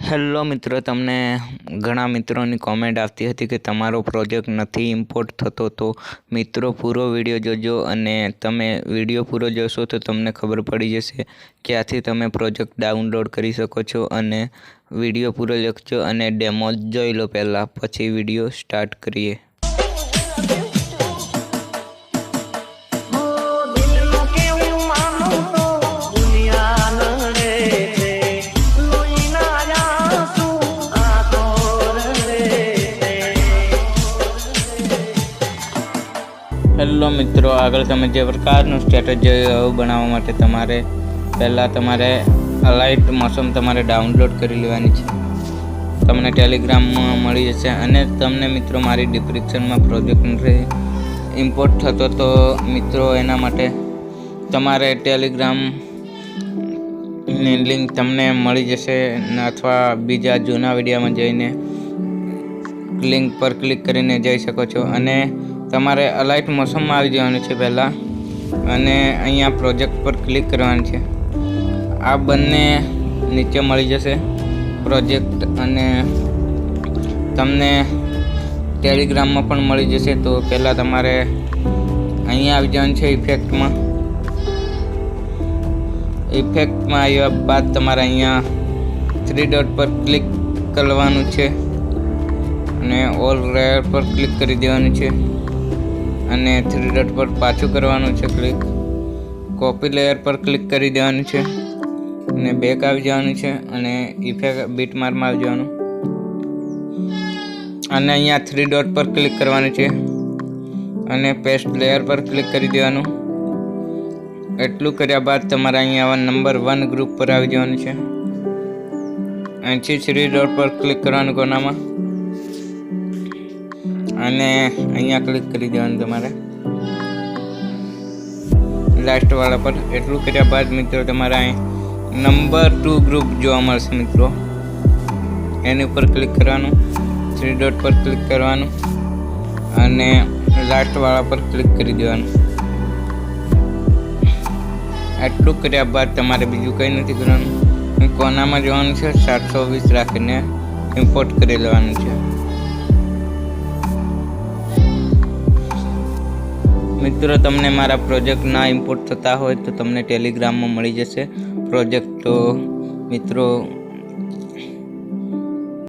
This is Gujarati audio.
હેલો મિત્રો, તમને ઘણા મિત્રોની કોમેન્ટ આવતી હતી કે તમારો પ્રોજેક્ટ નથી ઇમ્પોર્ટ થતો. તો મિત્રો પૂરો વિડીયો જોજો અને તમે વિડીયો પૂરો જોશો તો તમને ખબર પડી જશે ક્યાંથી તમે પ્રોજેક્ટ ડાઉનલોડ કરી શકો છો. અને વિડીયો પૂરો જોજો અને ડેમો જોઈ લો પહેલાં, પછી વિડીયો સ્ટાર્ટ કરીએ. હેલો મિત્રો, આગળ તમે જે પ્રકારનું સ્ટેટસ જોયું બનાવવા માટે તમારે તમારે અલાઇટ મોસમ તમારે ડાઉનલોડ કરી લેવાની છે. તમને ટેલિગ્રામમાં મળી જશે અને તમને મિત્રો મારી ડિસ્ક્રિપ્શનમાં પ્રોજેક્ટ નથી ઇમ્પોર્ટ થતો તો મિત્રો એના માટે તમારે ટેલિગ્રામની લિંક તમને મળી જશે અથવા બીજા જૂના વિડીયોમાં જઈને લિંક પર ક્લિક કરીને જઈ શકો છો. અને તમારે અલાઇટ મોસમમાં આવી જવાનું છે પહેલાં અને અહીંયા પ્રોજેક્ટ પર ક્લિક કરવાનું છે. આ બંને નીચે મળી જશે પ્રોજેક્ટ અને તમને ટેલિગ્રામમાં પણ મળી જશે. તો પહેલાં તમારે અહીંયા આવી જવાનું છે ઇફેક્ટમાં આવ્યા બાદ તમારે અહીંયા 3 ડોટ પર ક્લિક કરવાનું છે અને ઓલ લેયર પર ક્લિક કરી દેવાનું છે અને 3 ડોટ પર પાછું કરવાનું છે ક્લિક. કોપી લેયર પર ક્લિક કરી દેવાનું છે અને બેક આવી જવાનું છે અને ઇફેક્ટ બીટમાર્કમાં આવી જવાનું અને અહીંયા 3 ડોટ પર ક્લિક કરવાનું છે અને પેસ્ટ લેયર પર ક્લિક કરી દેવાનું. એટલું કર્યા બાદ તમારે અહીંયા નંબર 1 ગ્રુપ પર આવી જવાનું છે. અહીંથી 3 ડોટ પર ક્લિક કરવાનું કોનામાં અને અહીંયા ક્લિક કરી દેવાનું તમારે લાસ્ટ વાળા પર. એટલું કર્યા બાદ મિત્રો તમારે અહીં નંબર 2 ગ્રુપ જોવા મળશે મિત્રો, એની ઉપર ક્લિક કરવાનું, 3 ડોટ પર ક્લિક કરવાનું અને લાસ્ટ વાળા પર ક્લિક કરી દેવાનું. આટલું કર્યા બાદ તમારે બીજું કંઈ નથી કરવાનું. કોનામાં જવાનું છે, 720 રાખીને ઇમ્પોર્ટ કરી લેવાનું છે. મિત્રો તમને મારા પ્રોજેક્ટ ના ઇમ્પોર્ટ થતા હોય તો તમને ટેલિગ્રામમાં મળી જશે પ્રોજેક્ટ. તો મિત્રો